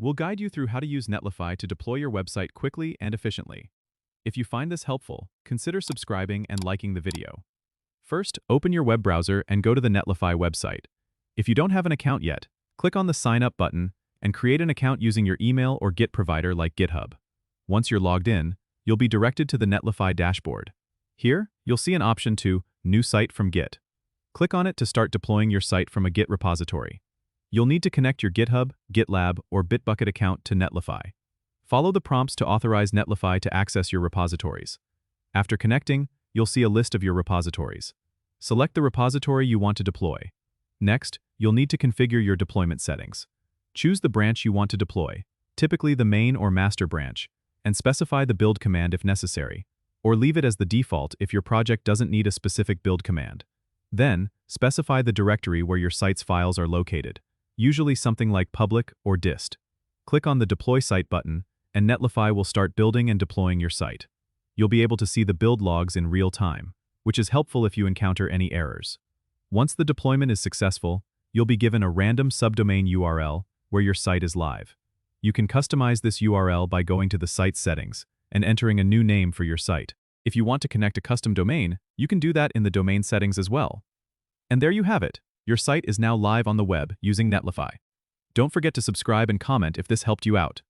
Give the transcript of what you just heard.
We'll guide you through how to use Netlify to deploy your website quickly and efficiently. If you find this helpful, consider subscribing and liking the video. First, open your web browser and go to the Netlify website. If you don't have an account yet, click on the Sign Up button and create an account using your email or Git provider like GitHub. Once you're logged in, you'll be directed to the Netlify dashboard. Here, you'll see an option to New Site from Git. Click on it to start deploying your site from a Git repository. You'll need to connect your GitHub, GitLab, or Bitbucket account to Netlify. Follow the prompts to authorize Netlify to access your repositories. After connecting, you'll see a list of your repositories. Select the repository you want to deploy. Next, you'll need to configure your deployment settings. Choose the branch you want to deploy, typically the main or master branch, and specify the build command if necessary, or leave it as the default if your project doesn't need a specific build command. Then, specify the directory where your site's files are located, usually something like public or dist. Click on the Deploy Site button, and Netlify will start building and deploying your site. You'll be able to see the build logs in real time, which is helpful if you encounter any errors. Once the deployment is successful, you'll be given a random subdomain URL where your site is live. You can customize this URL by going to the site settings and entering a new name for your site. If you want to connect a custom domain, you can do that in the domain settings as well. And there you have it. Your site is now live on the web using Netlify. Don't forget to subscribe and comment if this helped you out.